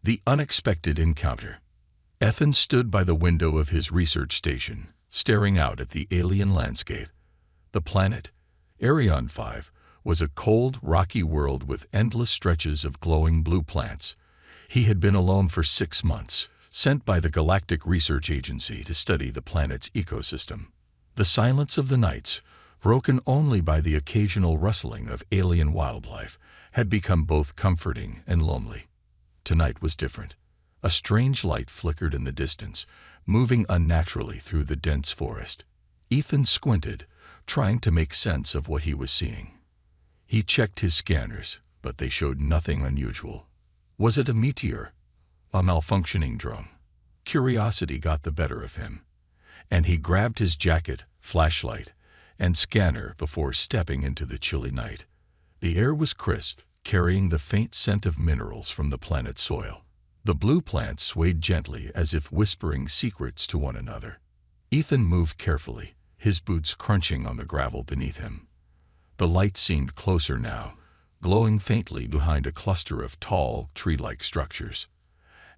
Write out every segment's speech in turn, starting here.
The unexpected encounter. Ethan stood by the window of his research station, staring out at the alien landscape. The planet, Arion 5, was a cold, rocky world with endless stretches of glowing blue plants. He had been alone for 6 months, sent by the Galactic Research Agency to study the planet's ecosystem. The silence of the nights, broken only by the occasional rustling of alien wildlife, had become both comforting and lonely. Tonight was different. A strange light flickered in the distance, moving unnaturally through the dense forest. Ethan squinted, trying to make sense of what he was seeing. He checked his scanners, but they showed nothing unusual. Was it a meteor? A malfunctioning drone? Curiosity got the better of him, and he grabbed his jacket, flashlight, and scanner before stepping into the chilly night. The air was crisp, carrying the faint scent of minerals from the planet's soil. The blue plants swayed gently as if whispering secrets to one another. Ethan moved carefully, his boots crunching on the gravel beneath him. The light seemed closer now, glowing faintly behind a cluster of tall, tree-like structures.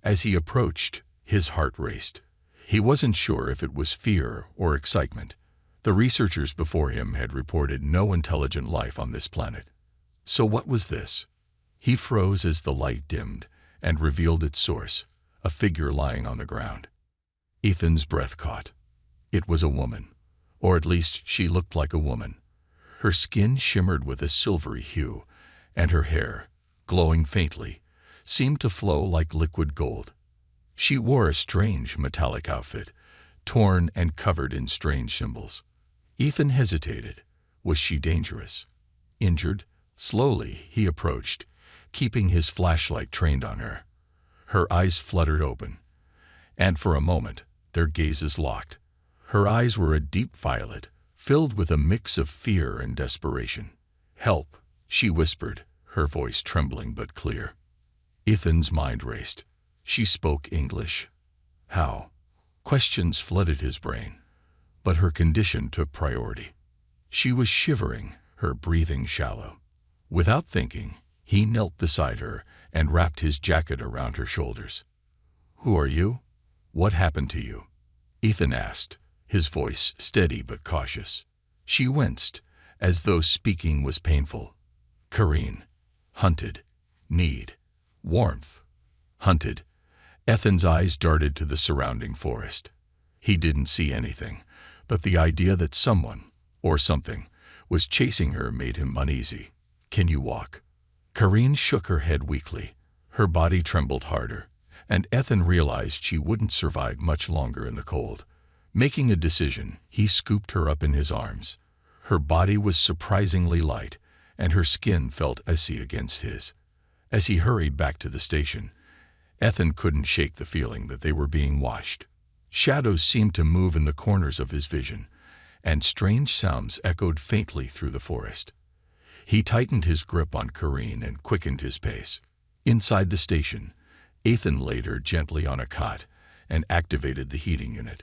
As he approached, his heart raced. He wasn't sure if it was fear or excitement. The researchers before him had reported no intelligent life on this planet. So what was this? He froze as the light dimmed and revealed its source, a figure lying on the ground. Ethan's breath caught. It was a woman, or at least she looked like a woman. Her skin shimmered with a silvery hue, and her hair, glowing faintly, seemed to flow like liquid gold. She wore a strange metallic outfit, torn and covered in strange symbols. Ethan hesitated. Was she dangerous? Injured? Slowly, he approached, keeping his flashlight trained on her. Her eyes fluttered open, and for a moment, their gazes locked. Her eyes were a deep violet, filled with a mix of fear and desperation. "Help," she whispered, her voice trembling but clear. Ethan's mind raced. She spoke English. How? Questions flooded his brain, but her condition took priority. She was shivering, her breathing shallow. Without thinking, he knelt beside her and wrapped his jacket around her shoulders. "Who are you? What happened to you?" Ethan asked, his voice steady but cautious. She winced, as though speaking was painful. "Kareen. Hunted. Need. Warmth." Hunted. Ethan's eyes darted to the surrounding forest. He didn't see anything, but the idea that someone, or something, was chasing her made him uneasy. "Can you walk?" Kareen shook her head weakly. Her body trembled harder, and Ethan realized she wouldn't survive much longer in the cold. Making a decision, he scooped her up in his arms. Her body was surprisingly light, and her skin felt icy against his. As he hurried back to the station, Ethan couldn't shake the feeling that they were being watched. Shadows seemed to move in the corners of his vision, and strange sounds echoed faintly through the forest. He tightened his grip on Kareen and quickened his pace. Inside the station, Ethan laid her gently on a cot and activated the heating unit.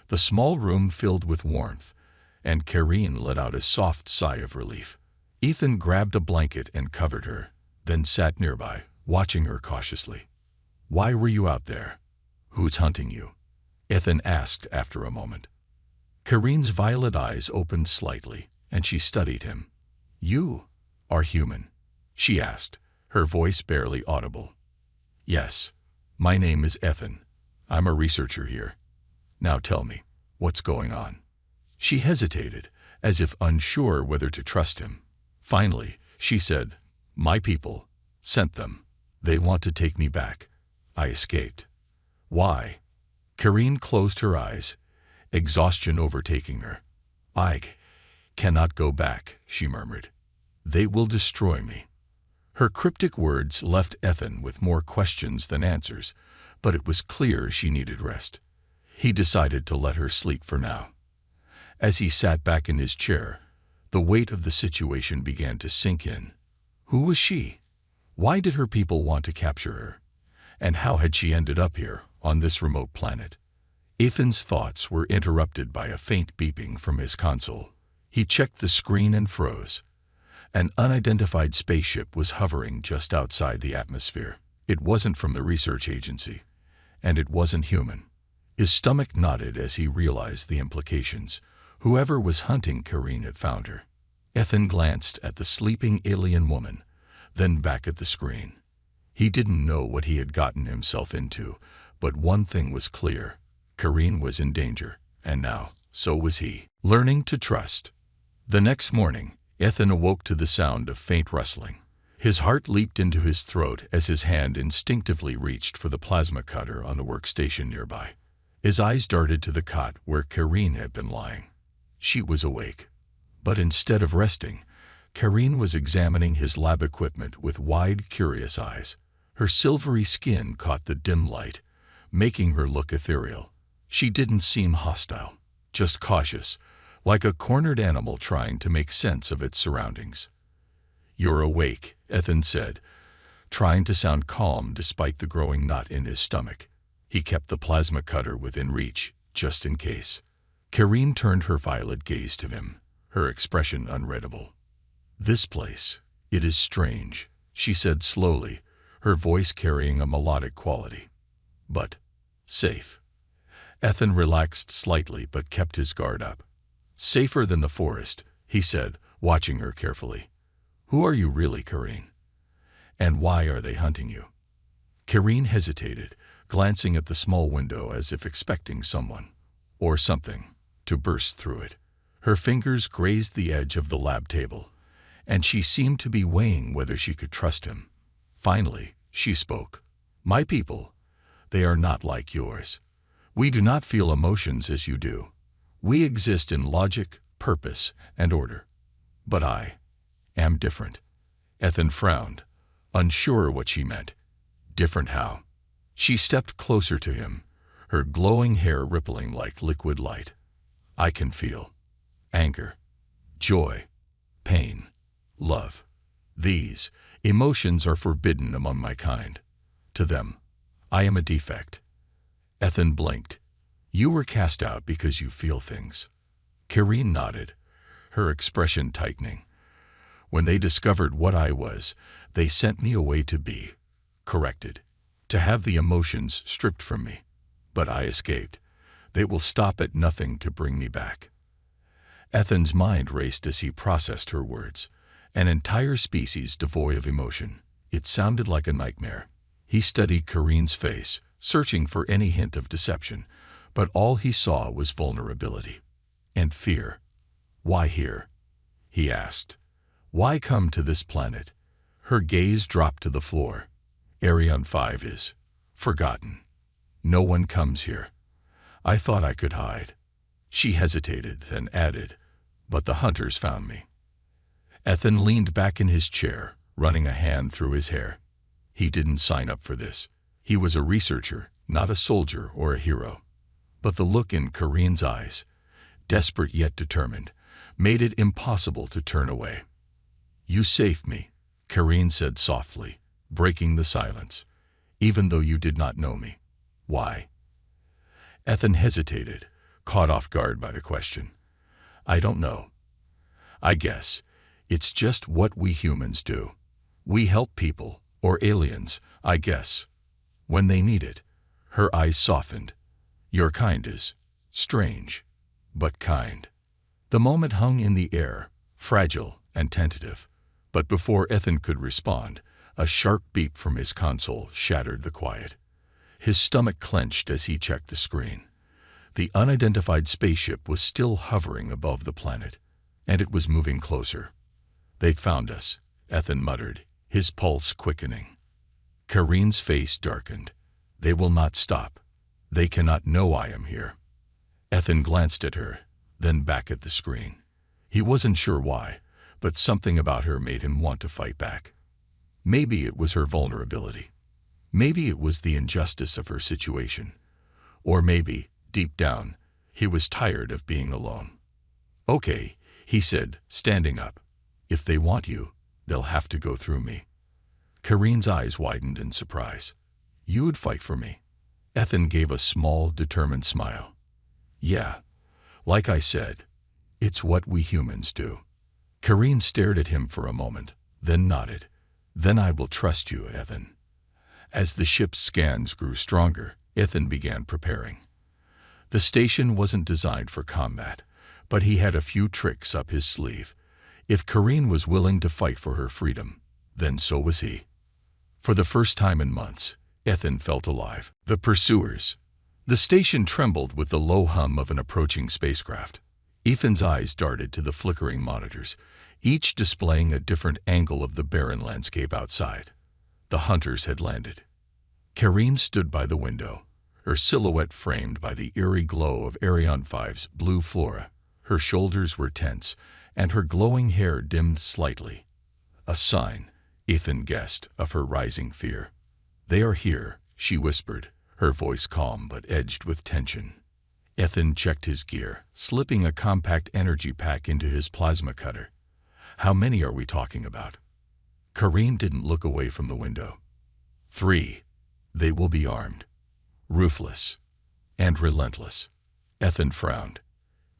The small room filled with warmth, and Kareen let out a soft sigh of relief. Ethan grabbed a blanket and covered her, then sat nearby, watching her cautiously. "Why were you out there? Who's hunting you?" Ethan asked after a moment. Kareen's violet eyes opened slightly, and she studied him. "You are human?" she asked, her voice barely audible. "Yes. My name is Ethan. I'm a researcher here. Now tell me, what's going on?" She hesitated, as if unsure whether to trust him. Finally, she said, "My people sent them. They want to take me back. I escaped." "Why?" Kareen closed her eyes, exhaustion overtaking her. "I cannot go back," she murmured. "They will destroy me." Her cryptic words left Ethan with more questions than answers, but it was clear she needed rest. He decided to let her sleep for now. As he sat back in his chair, the weight of the situation began to sink in. Who was she? Why did her people want to capture her? And how had she ended up here, on this remote planet? Ethan's thoughts were interrupted by a faint beeping from his console. He checked the screen and froze. An unidentified spaceship was hovering just outside the atmosphere. It wasn't from the research agency, and it wasn't human. His stomach knotted as he realized the implications. Whoever was hunting Kareen had found her. Ethan glanced at the sleeping alien woman, then back at the screen. He didn't know what he had gotten himself into, but one thing was clear. Kareen was in danger, and now, so was he. Learning to trust. The next morning, Ethan awoke to the sound of faint rustling. His heart leaped into his throat as his hand instinctively reached for the plasma cutter on the workstation nearby. His eyes darted to the cot where Kareen had been lying. She was awake. But instead of resting, Kareen was examining his lab equipment with wide, curious eyes. Her silvery skin caught the dim light, making her look ethereal. She didn't seem hostile, just cautious, like a cornered animal trying to make sense of its surroundings. "You're awake," Ethan said, trying to sound calm despite the growing knot in his stomach. He kept the plasma cutter within reach, just in case. Kareen turned her violet gaze to him, her expression unreadable. "This place, it is strange," she said slowly, her voice carrying a melodic quality. "But safe." Ethan relaxed slightly but kept his guard up. "Safer than the forest," he said, watching her carefully. "Who are you really, Kareen? And why are they hunting you?" Kareen hesitated, glancing at the small window as if expecting someone, or something, to burst through it. Her fingers grazed the edge of the lab table, and she seemed to be weighing whether she could trust him. Finally, she spoke. "My people, they are not like yours. We do not feel emotions as you do. We exist in logic, purpose, and order. But I am different." Ethan frowned, unsure what she meant. Different how? She stepped closer to him, her glowing hair rippling like liquid light. "I can feel anger, joy, pain, love. These emotions are forbidden among my kind. To them, I am a defect." Ethan blinked. "You were cast out because you feel things." Kareen nodded, her expression tightening. "When they discovered what I was, they sent me away to be corrected, to have the emotions stripped from me. But I escaped. They will stop at nothing to bring me back." Ethan's mind raced as he processed her words. An entire species devoid of emotion. It sounded like a nightmare. He studied Kareen's face, searching for any hint of deception, but all he saw was vulnerability and fear. "Why here?" he asked. "Why come to this planet?" Her gaze dropped to the floor. "Arion 5 is forgotten. No one comes here. I thought I could hide." She hesitated, then added, "But the hunters found me." Ethan leaned back in his chair, running a hand through his hair. He didn't sign up for this. He was a researcher, not a soldier or a hero. But the look in Kareen's eyes, desperate yet determined, made it impossible to turn away. "You saved me," Kareen said softly, breaking the silence, "even though you did not know me. Why?" Ethan hesitated, caught off guard by the question. "I don't know. I guess it's just what we humans do. We help people, or aliens, I guess, when they need it." Her eyes softened. "Your kind is strange, but kind." The moment hung in the air, fragile and tentative. But before Ethan could respond, a sharp beep from his console shattered the quiet. His stomach clenched as he checked the screen. The unidentified spaceship was still hovering above the planet, and it was moving closer. "They've found us," Ethan muttered, his pulse quickening. Kareen's face darkened. "They will not stop. They cannot know I am here." Ethan glanced at her, then back at the screen. He wasn't sure why, but something about her made him want to fight back. Maybe it was her vulnerability. Maybe it was the injustice of her situation. Or maybe, deep down, he was tired of being alone. "Okay," he said, standing up. "If they want you, they'll have to go through me." Kareen's eyes widened in surprise. "You would fight for me?" Ethan gave a small, determined smile. "Yeah, like I said, it's what we humans do." Kareen stared at him for a moment, then nodded. "Then I will trust you, Ethan." As the ship's scans grew stronger, Ethan began preparing. The station wasn't designed for combat, but he had a few tricks up his sleeve. If Kareen was willing to fight for her freedom, then so was he. For the first time in months, Ethan felt alive. The pursuers. The station trembled with the low hum of an approaching spacecraft. Ethan's eyes darted to the flickering monitors, each displaying a different angle of the barren landscape outside. The hunters had landed. Kareen stood by the window, her silhouette framed by the eerie glow of Arion 5's blue flora. Her shoulders were tense, and her glowing hair dimmed slightly. A sign, Ethan guessed, of her rising fear. "They are here," she whispered, her voice calm but edged with tension. Ethan checked his gear, slipping a compact energy pack into his plasma cutter. "How many are we talking about?" Kareen didn't look away from the window. 3. They will be armed. Ruthless. And relentless. Ethan frowned.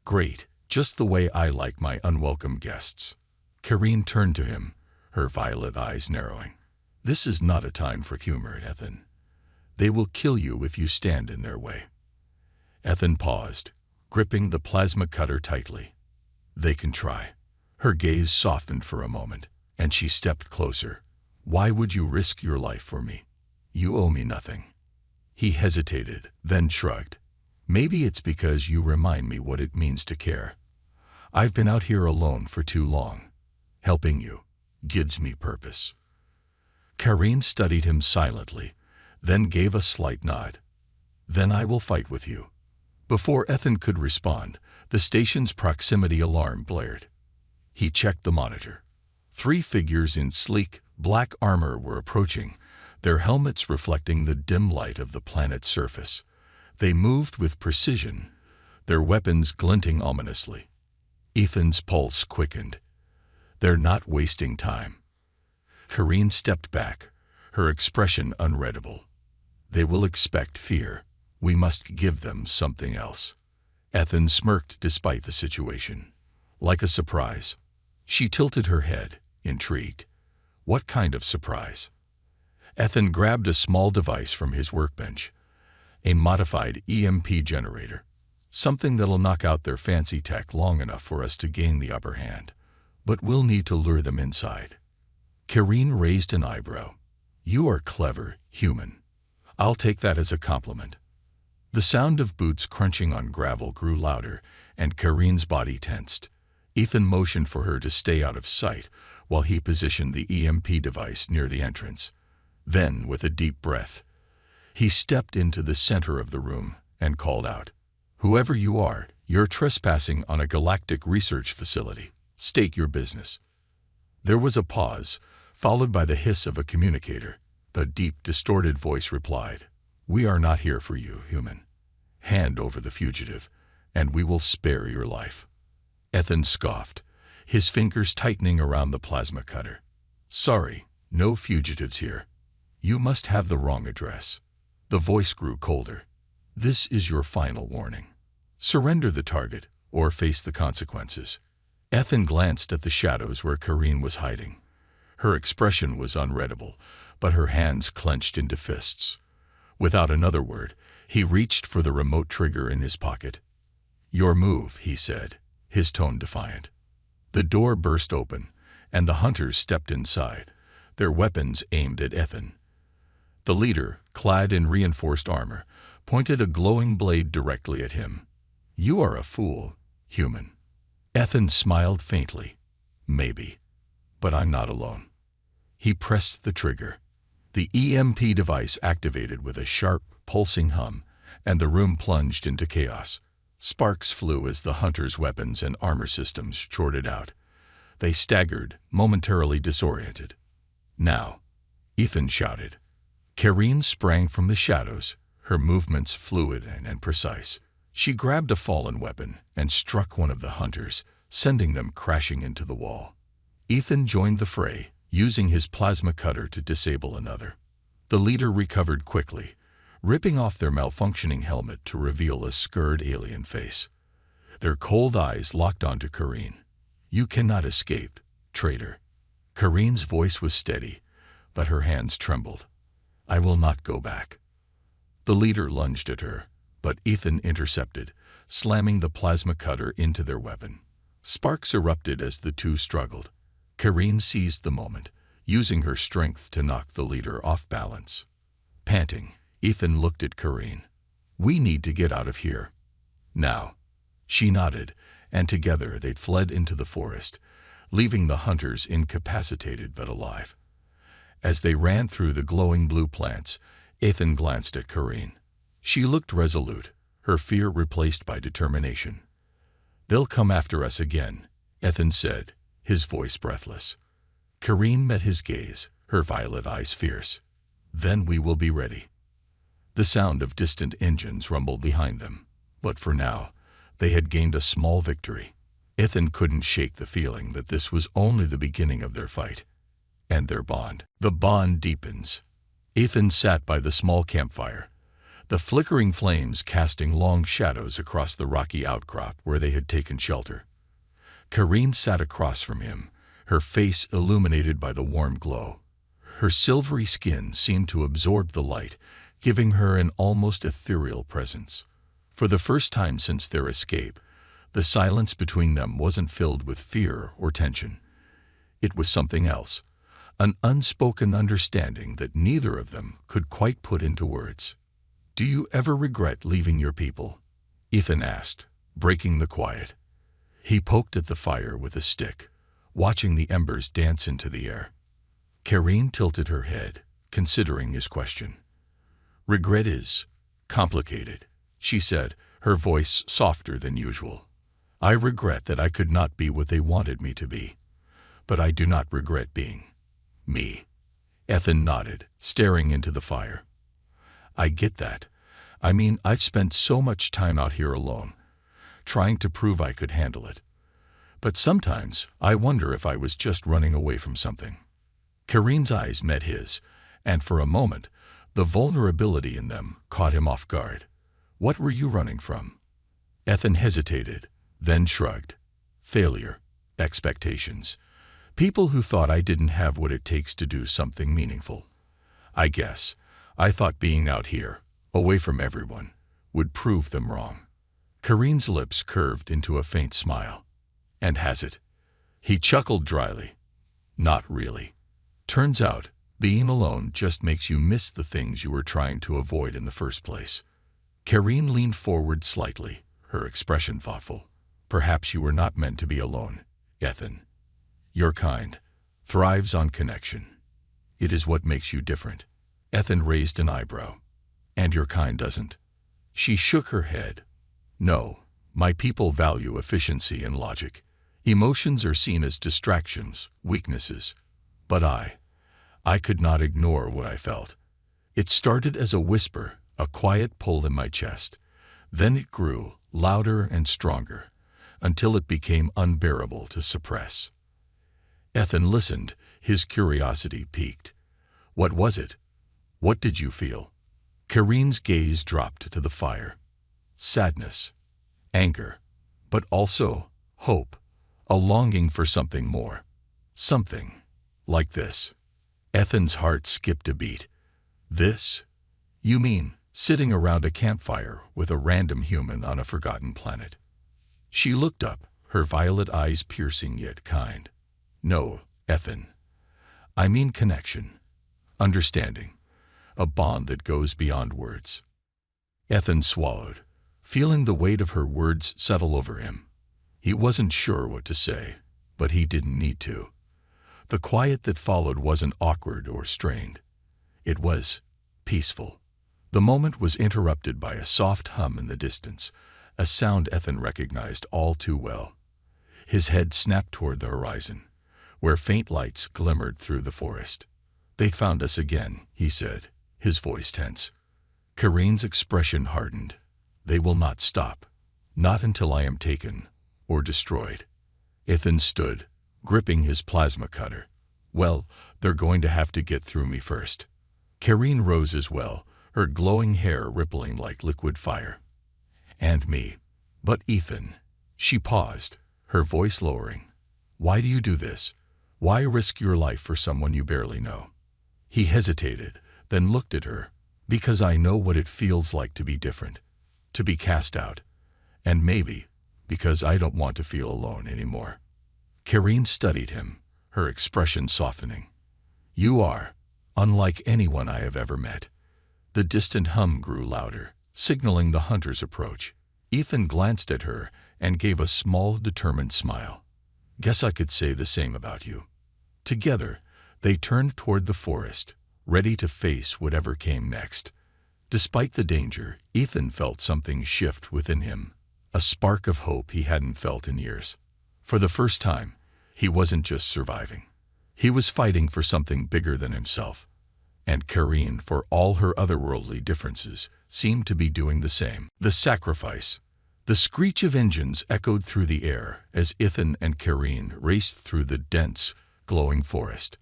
"Great, just the way I like my unwelcome guests." Kareen turned to him, her violet eyes narrowing. "This is not a time for humor, Ethan. They will kill you if you stand in their way." Ethan paused, gripping the plasma cutter tightly. "They can try." Her gaze softened for a moment, and she stepped closer. "Why would you risk your life for me? You owe me nothing." He hesitated, then shrugged. "Maybe it's because you remind me what it means to care. I've been out here alone for too long. Helping you gives me purpose." Kareen studied him silently, then gave a slight nod. "Then I will fight with you." Before Ethan could respond, the station's proximity alarm blared. He checked the monitor. 3 figures in sleek, black armor were approaching, their helmets reflecting the dim light of the planet's surface. They moved with precision, their weapons glinting ominously. Ethan's pulse quickened. They're not wasting time. Kareen stepped back, her expression unreadable. "They will expect fear. We must give them something else." Ethan smirked despite the situation. "Like a surprise." She tilted her head, intrigued. "What kind of surprise?" Ethan grabbed a small device from his workbench. A modified EMP generator. "Something that'll knock out their fancy tech long enough for us to gain the upper hand. But we'll need to lure them inside." Kareen raised an eyebrow. "You are clever, human. I'll take that as a compliment." The sound of boots crunching on gravel grew louder, and Kareen's body tensed. Ethan motioned for her to stay out of sight while he positioned the EMP device near the entrance. Then, with a deep breath, he stepped into the center of the room and called out, "Whoever you are, you're trespassing on a galactic research facility. State your business." There was a pause, followed by the hiss of a communicator. The deep, distorted voice replied, "We are not here for you, human. Hand over the fugitive, and we will spare your life." Ethan scoffed, his fingers tightening around the plasma cutter. "Sorry, no fugitives here. You must have the wrong address." The voice grew colder. "This is your final warning. Surrender the target, or face the consequences." Ethan glanced at the shadows where Kareen was hiding. Her expression was unreadable, but her hands clenched into fists. Without another word, he reached for the remote trigger in his pocket. "Your move," he said, his tone defiant. The door burst open, and the hunters stepped inside, their weapons aimed at Ethan. The leader, clad in reinforced armor, pointed a glowing blade directly at him. "You are a fool, human." Ethan smiled faintly. "Maybe. But I'm not alone." He pressed the trigger. The EMP device activated with a sharp, pulsing hum, and the room plunged into chaos. Sparks flew as the hunters' weapons and armor systems shorted out. They staggered, momentarily disoriented. "Now!" Ethan shouted. Kareen sprang from the shadows, her movements fluid and precise. She grabbed a fallen weapon and struck one of the hunters, sending them crashing into the wall. Ethan joined the fray, using his plasma cutter to disable another. The leader recovered quickly, ripping off their malfunctioning helmet to reveal a scarred alien face. Their cold eyes locked onto Kareen. "You cannot escape, traitor." Kareen's voice was steady, but her hands trembled. I will not go back. The leader lunged at her, but Ethan intercepted, slamming the plasma cutter into their weapon. Sparks erupted as the two struggled. Karine seized the moment, using her strength to knock the leader off balance. Panting, Ethan looked at Karine. We need to get out of here. Now. She nodded, and together they'd fled into the forest, leaving the hunters incapacitated but alive. As they ran through the glowing blue plants, Ethan glanced at Karine. She looked resolute, her fear replaced by determination. They'll come after us again, Ethan said, his voice breathless. Karine met his gaze, her violet eyes fierce. Then we will be ready. The sound of distant engines rumbled behind them, but for now, they had gained a small victory. Ethan couldn't shake the feeling that this was only the beginning of their fight, and their bond. The bond deepens. Ethan sat by the small campfire, the flickering flames casting long shadows across the rocky outcrop where they had taken shelter. Karine sat across from him, her face illuminated by the warm glow. Her silvery skin seemed to absorb the light, giving her an almost ethereal presence. For the first time since their escape, the silence between them wasn't filled with fear or tension. It was something else, an unspoken understanding that neither of them could quite put into words. Do you ever regret leaving your people? Ethan asked, breaking the quiet. He poked at the fire with a stick, watching the embers dance into the air. Karine tilted her head, considering his question. Regret is complicated, she said, her voice softer than usual. I regret that I could not be what they wanted me to be, but I do not regret being me. Ethan nodded, staring into the fire. I get that. I mean, I've spent so much time out here alone, trying to prove I could handle it. But sometimes I wonder if I was just running away from something. Karine's eyes met his, and for a moment, the vulnerability in them caught him off guard. What were you running from? Ethan hesitated, then shrugged. Failure, expectations. People who thought I didn't have what it takes to do something meaningful. I guess I thought being out here, away from everyone, would prove them wrong. Karine's lips curved into a faint smile. And has it? He chuckled dryly. Not really. Turns out, being alone just makes you miss the things you were trying to avoid in the first place. Karine leaned forward slightly, her expression thoughtful. Perhaps you were not meant to be alone, Ethan. Your kind thrives on connection. It is what makes you different. Ethan raised an eyebrow. And your kind doesn't? She shook her head. No, my people value efficiency and logic. Emotions are seen as distractions, weaknesses. But I could not ignore what I felt. It started as a whisper, a quiet pull in my chest. Then it grew, louder and stronger, until it became unbearable to suppress. Ethan listened, his curiosity piqued. What was it? What did you feel? Karine's gaze dropped to the fire. Sadness, anger, but also hope, a longing for something more. Something like this. Ethan's heart skipped a beat. This? You mean sitting around a campfire with a random human on a forgotten planet? She looked up, her violet eyes piercing yet kind. No, Ethan. I mean connection, understanding, a bond that goes beyond words. Ethan swallowed, feeling the weight of her words settle over him. He wasn't sure what to say, but he didn't need to. The quiet that followed wasn't awkward or strained. It was peaceful. The moment was interrupted by a soft hum in the distance, a sound Ethan recognized all too well. His head snapped toward the horizon, where faint lights glimmered through the forest. They found us again, he said, his voice tense. Karine's expression hardened. They will not stop. Not until I am taken or destroyed. Ethan stood, gripping his plasma cutter. Well, they're going to have to get through me first. Karine rose as well, her glowing hair rippling like liquid fire. And me. But Ethan. She paused, her voice lowering. Why do you do this? Why risk your life for someone you barely know? He hesitated, then looked at her. Because I know what it feels like to be different, to be cast out, and maybe because I don't want to feel alone anymore. Karine studied him, her expression softening. You are unlike anyone I have ever met. The distant hum grew louder, signaling the hunter's approach. Ethan glanced at her and gave a small, determined smile. Guess I could say the same about you. Together, they turned toward the forest, ready to face whatever came next. Despite the danger, Ethan felt something shift within him, a spark of hope he hadn't felt in years. For the first time, he wasn't just surviving. He was fighting for something bigger than himself. And Karine, for all her otherworldly differences, seemed to be doing the same. The sacrifice. The screech of engines echoed through the air as Ethan and Karine raced through the dense, glowing forest.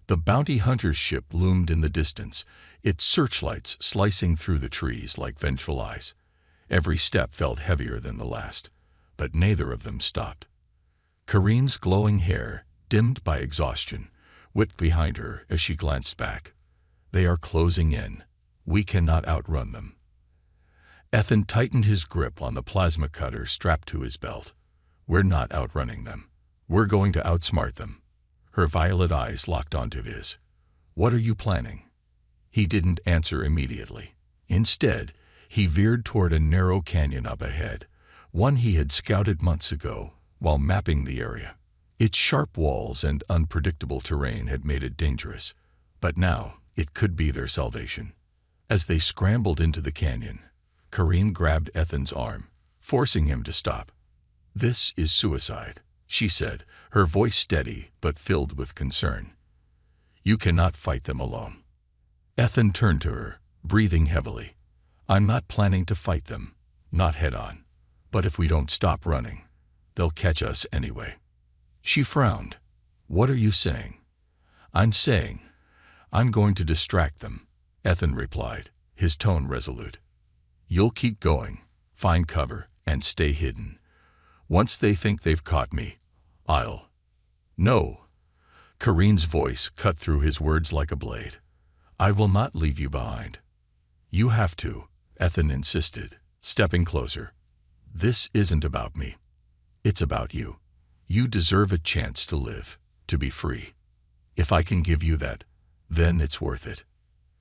The bounty hunter's ship loomed in the distance, its searchlights slicing through the trees like vengeful eyes. Every step felt heavier than the last, but neither of them stopped. Karine's glowing hair, dimmed by exhaustion, whipped behind her as she glanced back. They are closing in. We cannot outrun them. Ethan tightened his grip on the plasma cutter strapped to his belt. We're not outrunning them. We're going to outsmart them. Her violet eyes locked onto his. What are you planning? He didn't answer immediately. Instead, he veered toward a narrow canyon up ahead, one he had scouted months ago while mapping the area. Its sharp walls and unpredictable terrain had made it dangerous, but now it could be their salvation. As they scrambled into the canyon, Karine grabbed Ethan's arm, forcing him to stop. This is suicide, she said, her voice steady but filled with concern. You cannot fight them alone. Ethan turned to her, breathing heavily. I'm not planning to fight them, not head-on. But if we don't stop running, they'll catch us anyway. She frowned. What are you saying? I'm saying I'm going to distract them, Ethan replied, his tone resolute. You'll keep going, find cover, and stay hidden. Once they think they've caught me, I'll... No. Karine's voice cut through his words like a blade. I will not leave you behind. You have to, Ethan insisted, stepping closer. This isn't about me. It's about you. You deserve a chance to live, to be free. If I can give you that, then it's worth it.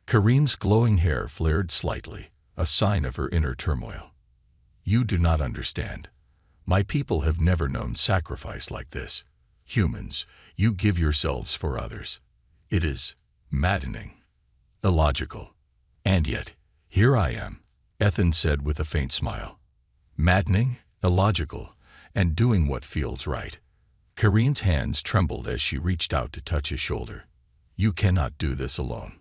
Karine's glowing hair flared slightly, a sign of her inner turmoil. You do not understand. My people have never known sacrifice like this. Humans, you give yourselves for others. It is maddening, illogical. And yet, here I am, Ethan said with a faint smile. Maddening, illogical, and doing what feels right. Karine's hands trembled as she reached out to touch his shoulder. You cannot do this alone.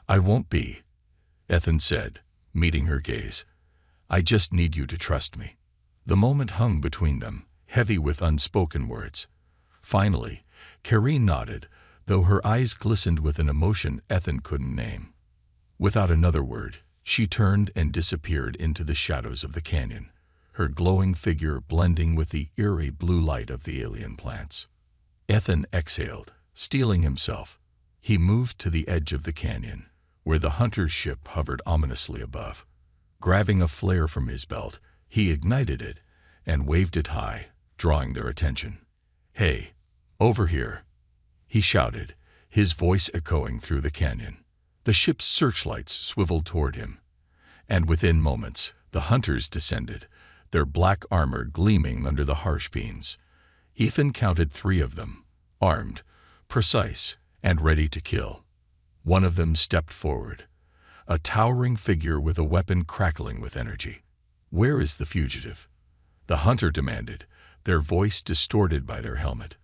I won't be, Ethan said, meeting her gaze. I just need you to trust me. The moment hung between them, heavy with unspoken words. Finally, Karine nodded, though her eyes glistened with an emotion Ethan couldn't name. Without another word, she turned and disappeared into the shadows of the canyon, her glowing figure blending with the eerie blue light of the alien plants. Ethan exhaled, steeling himself. He moved to the edge of the canyon, where the hunter's ship hovered ominously above. Grabbing a flare from his belt, he ignited it and waved it high, drawing their attention. Hey, over here, he shouted, his voice echoing through the canyon. The ship's searchlights swiveled toward him, and within moments, the hunters descended, their black armor gleaming under the harsh beams. Ethan counted 3 of them, armed, precise, and ready to kill. One of them stepped forward, a towering figure with a weapon crackling with energy. Where is the fugitive? The hunter demanded, their voice distorted by their helmet.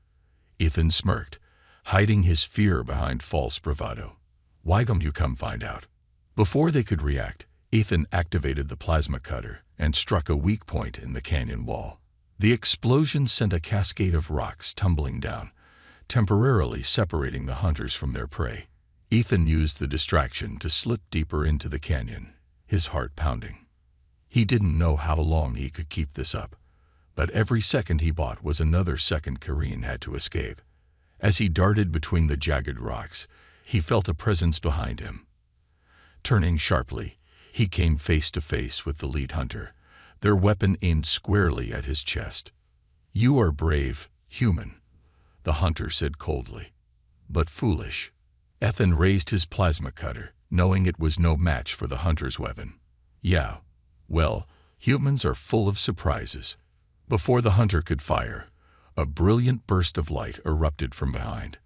Ethan smirked, hiding his fear behind false bravado. Why don't you come find out? Before they could react, Ethan activated the plasma cutter and struck a weak point in the canyon wall. The explosion sent a cascade of rocks tumbling down, temporarily separating the hunters from their prey. Ethan used the distraction to slip deeper into the canyon, his heart pounding. He didn't know how long he could keep this up, but every second he bought was another second Karine had to escape. As he darted between the jagged rocks, he felt a presence behind him, Turning sharply, he came face to face with the lead hunter, their weapon aimed squarely at his chest. "You are brave, human," the hunter said coldly. "But foolish." Ethan raised his plasma cutter, knowing it was no match for the hunter's weapon. "Yeah, well, humans are full of surprises." Before the hunter could fire, a brilliant burst of light erupted from behind.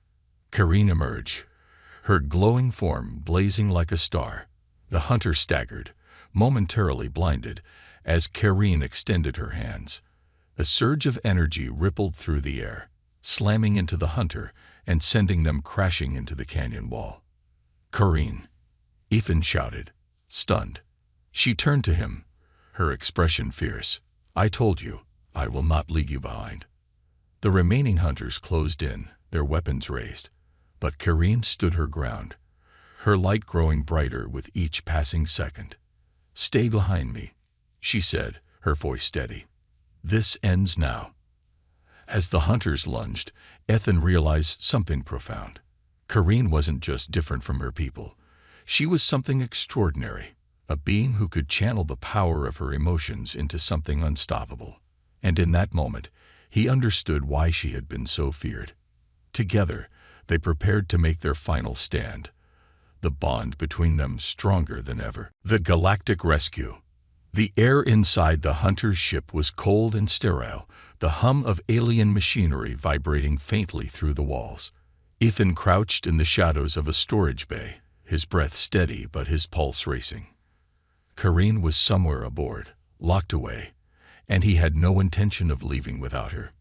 Kareen emerged, her glowing form blazing like a star. The hunter staggered, momentarily blinded, as Kareen extended her hands. A surge of energy rippled through the air, slamming into the hunter and sending them crashing into the canyon wall. "Kareen!" Ethan shouted, stunned. She turned to him, her expression fierce. "I told you, I will not leave you behind." The remaining hunters closed in, their weapons raised, but Kareen stood her ground, her light growing brighter with each passing second. "Stay behind me," she said, her voice steady. "This ends now." As the hunters lunged, Ethan realized something profound. Kareen wasn't just different from her people. She was something extraordinary, a being who could channel the power of her emotions into something unstoppable. And in that moment, he understood why she had been so feared. Together, they prepared to make their final stand, the bond between them stronger than ever. The Galactic Rescue. The air inside the hunter's ship was cold and sterile, the hum of alien machinery vibrating faintly through the walls. Ethan crouched in the shadows of a storage bay, his breath steady but his pulse racing. Kareen was somewhere aboard, locked away, and he had no intention of leaving without her.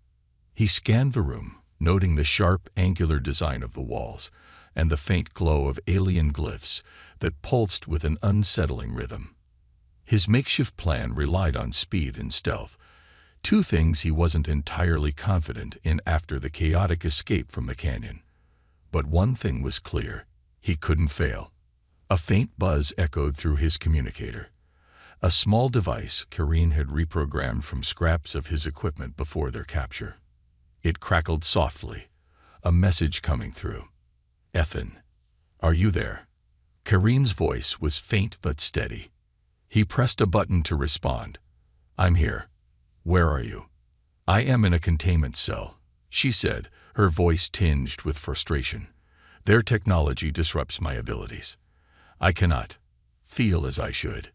He scanned the room, noting the sharp, angular design of the walls and the faint glow of alien glyphs that pulsed with an unsettling rhythm. His makeshift plan relied on speed and stealth, two things he wasn't entirely confident in after the chaotic escape from the canyon. But one thing was clear: he couldn't fail. A faint buzz echoed through his communicator, a small device Kareen had reprogrammed from scraps of his equipment before their capture. It crackled softly, a message coming through. "Ethan, are you there?" Kareen's voice was faint but steady. He pressed a button to respond. "I'm here. Where are you?" "I am in a containment cell," she said, her voice tinged with frustration. "Their technology disrupts my abilities. I cannot feel as I should."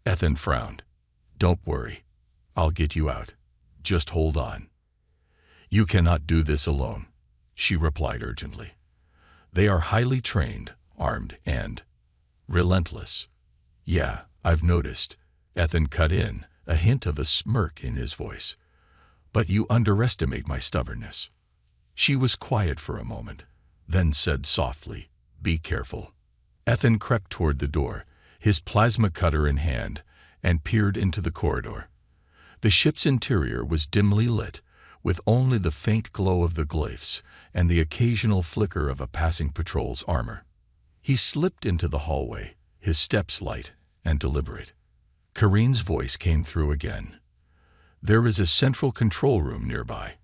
Ethan frowned. "Don't worry. I'll get you out. Just hold on." "You cannot do this alone," she replied urgently. "They are highly trained, armed, and relentless." "Yeah, I've noticed," Ethan cut in, a hint of a smirk in his voice. "But you underestimate my stubbornness." She was quiet for a moment, then said softly, "Be careful." Ethan crept toward the door, his plasma cutter in hand, and peered into the corridor. The ship's interior was dimly lit, with only the faint glow of the glyphs and the occasional flicker of a passing patrol's armor. He slipped into the hallway, his steps light and deliberate. Kareen's voice came through again. "There is a central control room nearby.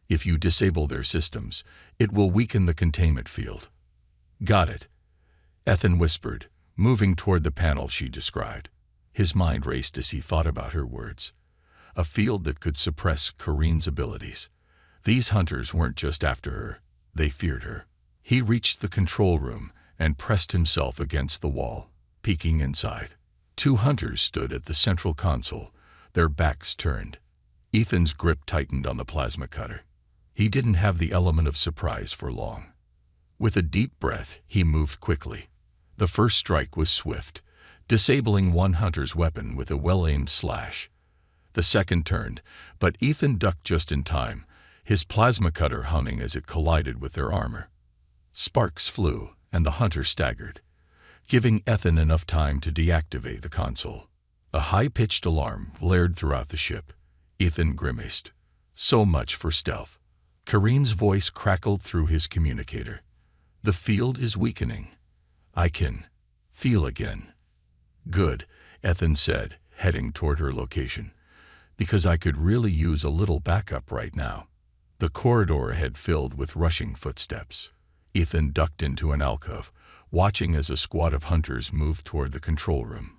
If you disable their systems, it will weaken the containment field." "Got it," Ethan whispered, moving toward the panel she described. His mind raced as he thought about her words. A field that could suppress Kareen's abilities. These hunters weren't just after her, they feared her. He reached the control room and pressed himself against the wall, peeking inside. Two hunters stood at the central console, their backs turned. Ethan's grip tightened on the plasma cutter. He didn't have the element of surprise for long. With a deep breath, he moved quickly. The first strike was swift, disabling one hunter's weapon with a well-aimed slash. The second turned, but Ethan ducked just in time, his plasma cutter humming as it collided with their armor. Sparks flew, and the hunter staggered, giving Ethan enough time to deactivate the console. A high-pitched alarm blared throughout the ship. Ethan grimaced. So much for stealth. Kareen's voice crackled through his communicator. "The field is weakening. I can feel again." "Good," Ethan said, heading toward her location, "because I could really use a little backup right now." The corridor ahead filled with rushing footsteps. Ethan ducked into an alcove, watching as a squad of hunters moved toward the control room.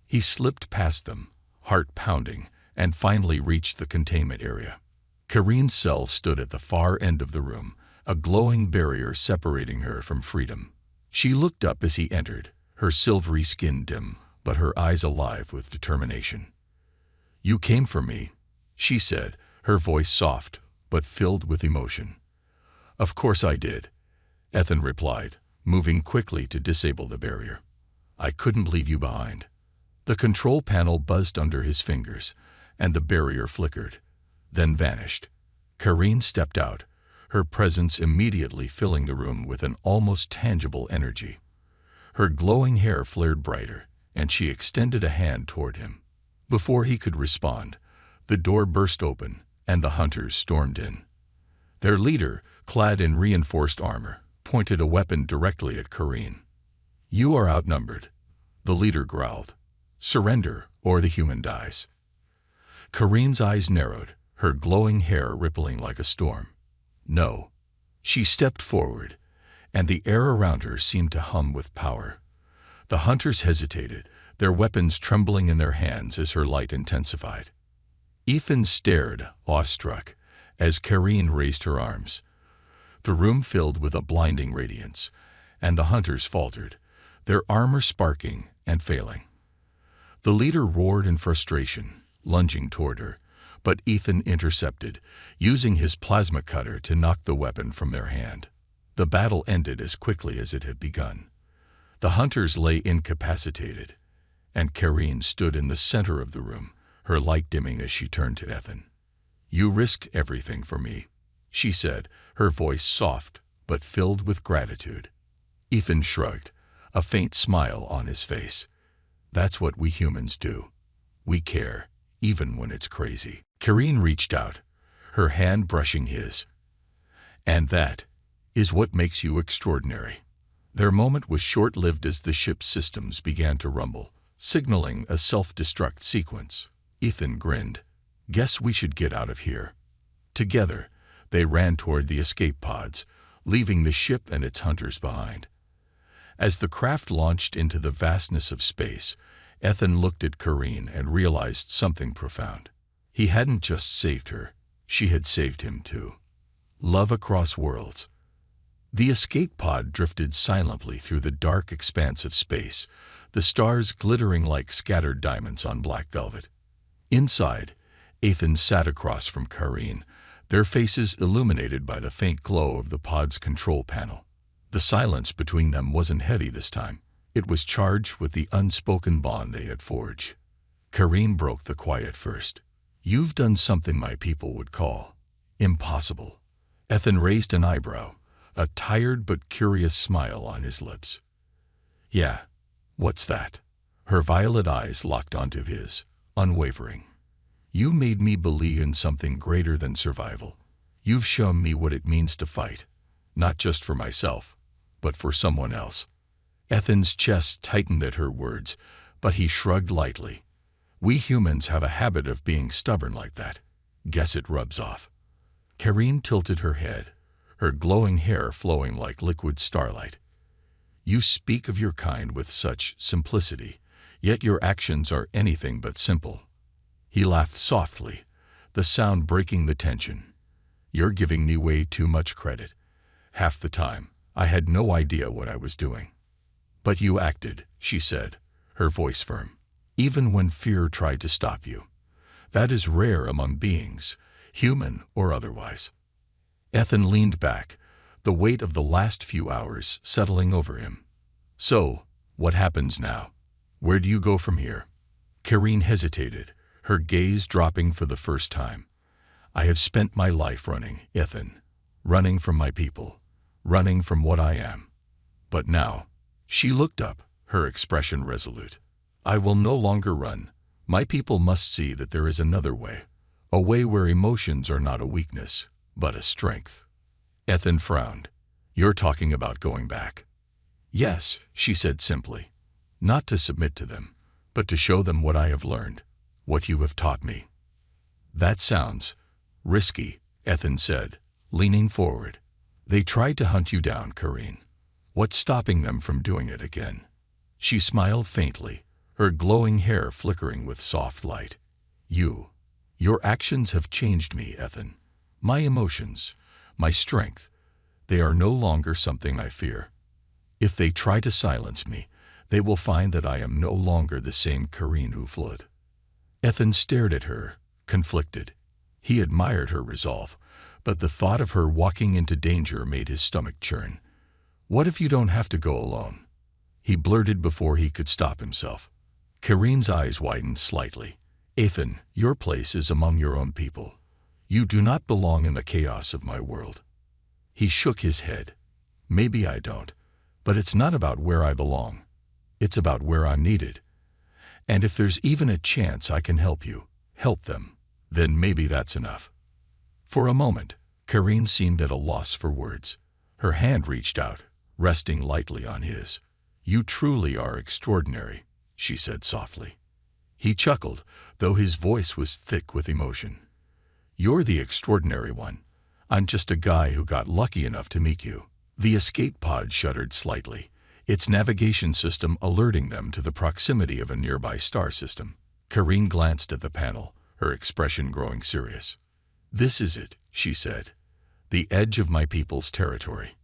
He slipped past them, heart pounding, and finally reached the containment area. Kareen's cell stood at the far end of the room, a glowing barrier separating her from freedom. She looked up as he entered, her silvery skin dim, but her eyes alive with determination. "You came for me," she said, her voice soft, but filled with emotion. "Of course I did," Ethan replied, moving quickly to disable the barrier. "I couldn't leave you behind." The control panel buzzed under his fingers, and the barrier flickered, then vanished. Kareen stepped out, her presence immediately filling the room with an almost tangible energy. Her glowing hair flared brighter, and she extended a hand toward him. Before he could respond, the door burst open, and the hunters stormed in. Their leader, clad in reinforced armor, pointed a weapon directly at Kareen. "You are outnumbered," the leader growled. "Surrender, or the human dies." Kareen's eyes narrowed, her glowing hair rippling like a storm. "No." She stepped forward, and the air around her seemed to hum with power. The hunters hesitated, their weapons trembling in their hands as her light intensified. Ethan stared, awestruck, as Kareen raised her arms. The room filled with a blinding radiance, and the hunters faltered, their armor sparking and failing. The leader roared in frustration, lunging toward her, but Ethan intercepted, using his plasma cutter to knock the weapon from their hand. The battle ended as quickly as it had begun. The hunters lay incapacitated, and Kareen stood in the center of the room, her light dimming as she turned to Ethan. "You risked everything for me," she said, her voice soft but filled with gratitude. Ethan shrugged, a faint smile on his face. "That's what we humans do. We care, even when it's crazy." Kareen reached out, her hand brushing his. "And that is what makes you extraordinary." Their moment was short-lived as the ship's systems began to rumble, signaling a self-destruct sequence. Ethan grinned. "Guess we should get out of here." Together, they ran toward the escape pods, leaving the ship and its hunters behind. As the craft launched into the vastness of space, Ethan looked at Kareen and realized something profound. He hadn't just saved her, she had saved him too. Love across worlds. The escape pod drifted silently through the dark expanse of space, the stars glittering like scattered diamonds on black velvet. Inside, Ethan sat across from Kareen, their faces illuminated by the faint glow of the pod's control panel. The silence between them wasn't heavy this time. It was charged with the unspoken bond they had forged. Kareen broke the quiet first. "You've done something my people would call impossible." Ethan raised an eyebrow, a tired but curious smile on his lips. "Yeah, what's that?" Her violet eyes locked onto his, unwavering. "You made me believe in something greater than survival. You've shown me what it means to fight, not just for myself, but for someone else." Ethan's chest tightened at her words, but he shrugged lightly. "We humans have a habit of being stubborn like that. Guess it rubs off." Kareen tilted her head, her glowing hair flowing like liquid starlight. "You speak of your kind with such simplicity, yet your actions are anything but simple." He laughed softly, the sound breaking the tension. "You're giving me way too much credit. Half the time, I had no idea what I was doing." "But you acted," she said, her voice firm, "even when fear tried to stop you. That is rare among beings, human or otherwise." Ethan leaned back, the weight of the last few hours settling over him. "So, what happens now? Where do you go from here?" Kareen hesitated, her gaze dropping for the first time. "I have spent my life running, Ethan. Running from my people. Running from what I am. But now," she looked up, her expression resolute, "I will no longer run. My people must see that there is another way. A way where emotions are not a weakness, but a strength." Ethan frowned. "You're talking about going back." "Yes," she said simply. "Not to submit to them, but to show them what I have learned, what you have taught me." "That sounds risky," Ethan said, leaning forward. "They tried to hunt you down, Kareen. What's stopping them from doing it again? She smiled faintly, her glowing hair flickering with soft light. Your actions have changed me, Ethan. My emotions, my strength, they are no longer something I fear. If they try to silence me, they will find that I am no longer the same Karine who fled. Ethan stared at her, conflicted. He admired her resolve, but the thought of her walking into danger made his stomach churn. What if you don't have to go alone? He blurted before he could stop himself. Karine's eyes widened slightly. Ethan, your place is among your own people. You do not belong in the chaos of my world. He shook his head. Maybe I don't, but it's not about where I belong. It's about where I'm needed. And if there's even a chance I can help you, help them, then maybe that's enough. For a moment, Karine seemed at a loss for words. Her hand reached out, resting lightly on his. You truly are extraordinary, she said softly. He chuckled, though his voice was thick with emotion. You're the extraordinary one. I'm just a guy who got lucky enough to meet you. The escape pod shuddered slightly, its navigation system alerting them to the proximity of a nearby star system. Karine glanced at the panel, her expression growing serious. This is it, she said. The edge of my people's territory.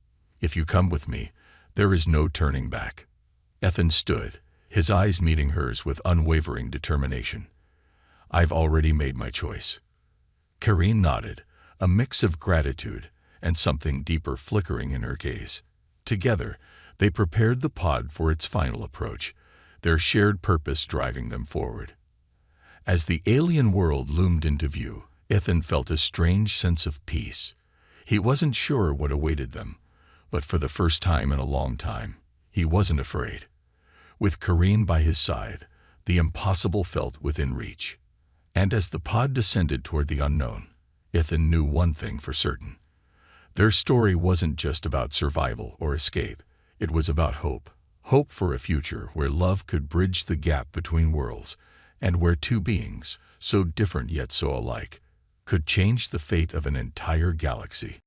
If you come with me, there is no turning back. Ethan stood, his eyes meeting hers with unwavering determination. I've already made my choice. Karine nodded, a mix of gratitude and something deeper flickering in her gaze. Together, they prepared the pod for its final approach, their shared purpose driving them forward. As the alien world loomed into view, Ethan felt a strange sense of peace. He wasn't sure what awaited them, but for the first time in a long time, he wasn't afraid. With Karine by his side, the impossible felt within reach. And as the pod descended toward the unknown, Ethan knew one thing for certain. Their story wasn't just about survival or escape. It was about hope. Hope for a future where love could bridge the gap between worlds, and where two beings, so different yet so alike, could change the fate of an entire galaxy.